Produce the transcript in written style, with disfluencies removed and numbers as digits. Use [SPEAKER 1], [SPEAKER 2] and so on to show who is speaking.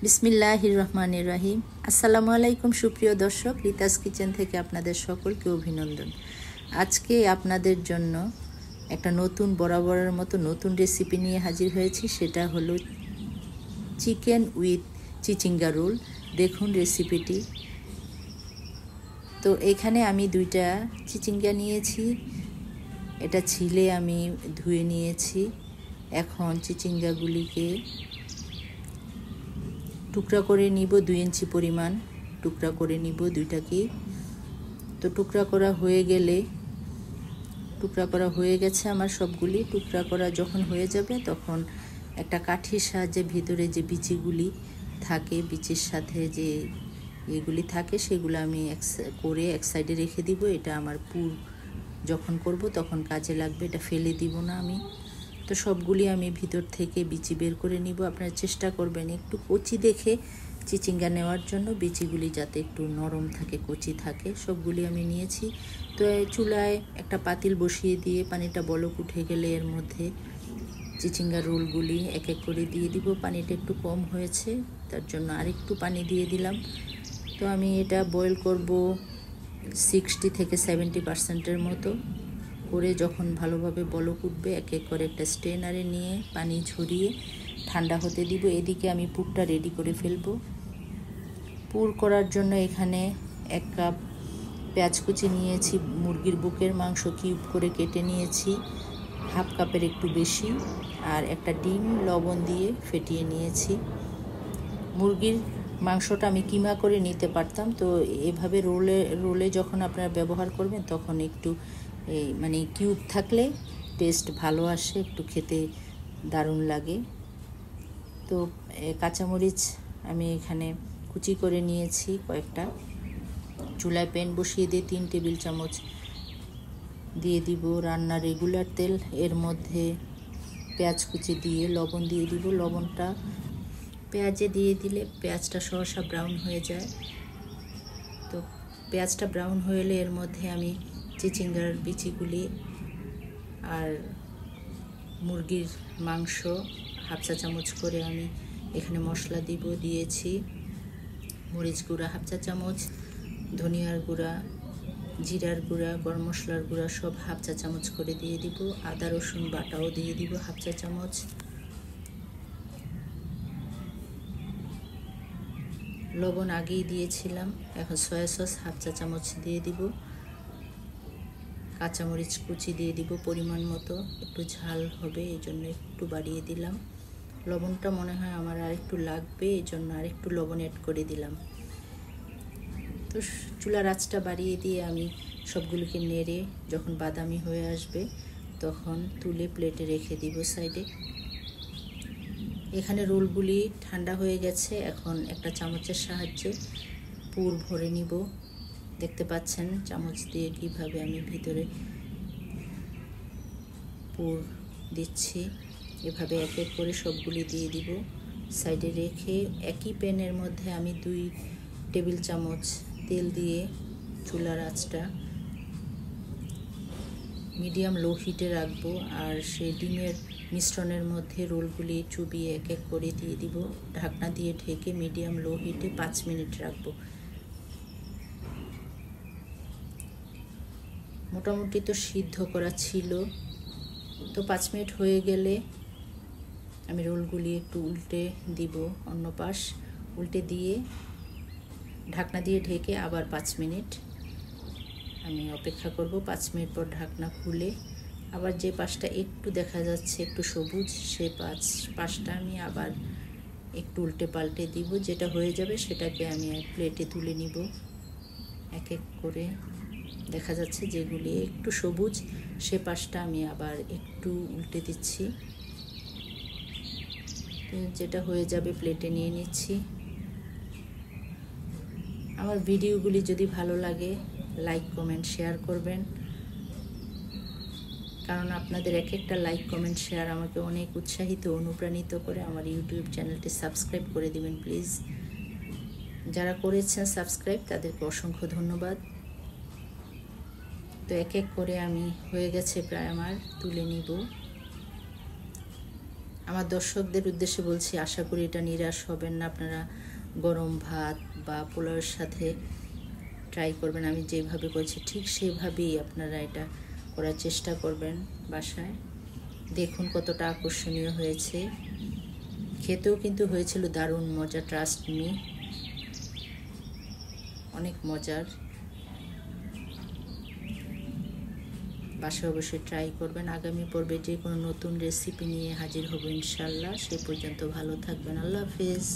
[SPEAKER 1] বিসমিল্লাহির রহমানির রহিম। আসসালামু আলাইকুম সুপ্রিয় দর্শক, রিতাস কিচেন থেকে আপনাদের সকলকে অভিনন্দন। আজকে আপনাদের জন্য একটা নতুন বরাবরের মতো নতুন রেসিপি নিয়ে হাজির হয়েছি। সেটা হলো চিকেন উইথ চিচিঙ্গা রোল। দেখুন রেসিপিটি। তো এখানে আমি 2টা চিচিঙ্গা নিয়েছি। এটা ছিলে আমি ধুয়ে নিয়েছি। এখন চিচিঙ্গাগুলিকে টুকরা করে নিব, 2 ইঞ্চি পরিমাণ টুকরা করে নিব দুইটাকে। তো টুকরা করা হয়ে গেছে আমার সবগুলি। টুকরা করা যখন হয়ে যাবে তখন একটা কাঠির সাহায্যে ভিতরে যে বিচিগুলি থাকে, বিচির সাথে যে এগুলি থাকে সেগুলো আমি এক সাইডে রেখে দিব। এটা আমার পুর যখন করব তখন কাজে লাগবে, এটা ফেলে দিব না আমি। তো সবগুলি আমি ভিতর থেকে বিচি বের করে নিব। আপনারা চেষ্টা করবেন একটু কচি দেখে চিচিঙ্গা নেওয়ার জন্য, বিচিগুলি যাতে একটু নরম থাকে, কচি থাকে। সবগুলি আমি নিয়েছি। তো চুলায় একটা পাতিল বসিয়ে দিয়ে পানিটা বলক উঠে গেলে এর মধ্যে চিচিঙ্গা রোলগুলি এক এক করে দিয়ে দিব। পানিটা একটু কম হয়েছে, তার জন্য আরেকটু পানি দিয়ে দিলাম। তো আমি এটা বয়েল করব 60 থেকে 70% মতো করে। যখন ভালোভাবে বলক উঠবে এক এক করে একটা স্ট্রেনারে নিয়ে পানি ঝরিয়ে ঠান্ডা হতে দিব। এদিকে আমি পুরটা রেডি করে ফেলব। পুর করার জন্য এখানে 1 কাপ পেঁয়াজ কুচি নিয়েছি, মুরগির বুকের মাংস কিউব করে কেটে নিয়েছি 1/2 কাপের একটু বেশি, আর একটা ডিম লবণ দিয়ে ফেটিয়ে নিয়েছি। মুরগির মাংসটা আমি কিমা করে নিতে পারতাম, তো এভাবে রোলে যখন আপনারা ব্যবহার করবেন তখন একটু মানে কিউব থাকলে টেস্ট ভালো আসে, একটু খেতে দারুণ লাগে। তো কাঁচামরিচ আমি এখানে কুচি করে নিয়েছি কয়েকটা। চুলায় প্যান বসিয়ে দিয়ে 3 টেবিল চামচ দিয়ে দিব রান্নার রেগুলার তেল। এর মধ্যে পেঁয়াজ কুচি দিয়ে লবণ দিয়ে দিব। লবণটা পেঁয়াজে দিয়ে দিলে পেঁয়াজটা সহসা ব্রাউন হয়ে যায়। তো পেঁয়াজটা ব্রাউন হয়ে এর মধ্যে আমি চিচিঙ্গার বিচিগুলি আর মুরগির মাংস 1/2 চা চামচ করে আমি এখানে মশলা দিয়েছি মরিচ গুঁড়া 1/2 চা চামচ, ধনিয়ার গুঁড়া, জিরার গুঁড়া, গরম মশলার গুঁড়া সব 1/2 চা চামচ করে দিয়ে দিব। আদা রসুন বাটাও দিয়ে দিব 1/2 চা চামচ। লবণ আগেই দিয়েছিলাম। এখন সয়া সস 1/2 চা চামচ দিয়ে দিব। কাঁচামরিচ কুচি দিয়ে দিব পরিমাণ মতো, একটু ঝাল হবে এই জন্য একটু বাড়িয়ে দিলাম। লবণটা মনে হয় আমার আর একটু লাগবে, এই জন্য আর একটু লবণ অ্যাড করে দিলাম। তো চুলার আঁচটা বাড়িয়ে দিয়ে আমি সবগুলোকে নেড়ে যখন বাদামি হয়ে আসবে তখন তুলে প্লেটে রেখে দিব সাইডে। এখানে রোলগুলি ঠান্ডা হয়ে গেছে। এখন একটা চামচের সাহায্যে পুর ভরে নিব। দেখতে পাচ্ছেন চামচ দিয়ে কিভাবে আমি ভিতরে পুর দিচ্ছি। এভাবে এক এক করে সবগুলি দিয়ে দিব। সাইডে রেখে একই প্যানের মধ্যে আমি 2 টেবিল চামচ তেল দিয়ে চুলার আঁচটা মিডিয়াম লো হিটে রাখবো। আর সেই ডিমের মিশ্রণের মধ্যে রোলগুলি চুবিয়ে এক এক করে দিয়ে দিব। ঢাকনা দিয়ে ঢেকে মিডিয়াম লো হিটে 5 মিনিট রাখবো। মোটামুটি তো সিদ্ধ করা ছিল। তো 5 মিনিট হয়ে গেলে আমি রোলগুলি একটু উল্টে দিব, অন্য পাশ উল্টে দিয়ে ঢাকনা দিয়ে ঢেকে আবার 5 মিনিট আমি অপেক্ষা করব। 5 মিনিট পর ঢাকনা খুলে আবার যে পাশটা একটু দেখা যাচ্ছে একটু সবুজ, সে পাশটা আমি আবার একটু উল্টে পাল্টে দিব। যেটা হয়ে যাবে সেটাকে আমি প্লেটে তুলে নিব। এক এক করে দেখা যাচ্ছে যেগুলি একটু সবুজ সে পাশটা আমি আবার একটু উল্টে দিচ্ছি। যেটা হয়ে যাবে প্লেটে নিয়ে নিচ্ছি। আমার ভিডিওগুলি যদি ভালো লাগে লাইক কমেন্ট শেয়ার করবেন, কারণ আপনাদের এক একটা লাইক কমেন্ট শেয়ার আমাকে অনেক উৎসাহিত অনুপ্রাণিত করে। আমার ইউটিউব চ্যানেলটি সাবস্ক্রাইব করে দিবেন প্লিজ। যারা করেছেন সাবস্ক্রাইব তাদেরকে অসংখ্য ধন্যবাদ। তো এক এক করে আমি হয়ে গেছে প্রায় আমার, তুলে নিব। আমার দর্শকদের উদ্দেশ্যে বলছি, আশা করি এটা নিরাশ হবেন না। আপনারা গরম ভাত বা পোলাওয়ের সাথে ট্রাই করবেন। আমি যেভাবে করেছি ঠিক সেভাবেই আপনারা এটা করার চেষ্টা করবেন বাসায়। দেখুন কতটা আকর্ষণীয় হয়েছে, খেতেও কিন্তু হয়েছিল দারুণ মজা, ট্রাস্ট মি, অনেক মজার। বাসায় অবশ্যই ট্রাই করবেন। আগামী পর্বে যে কোনো নতুন রেসিপি নিয়ে হাজির হব ইনশাল্লাহ। সে পর্যন্ত ভালো থাকবেন। আল্লাহ হাফেজ।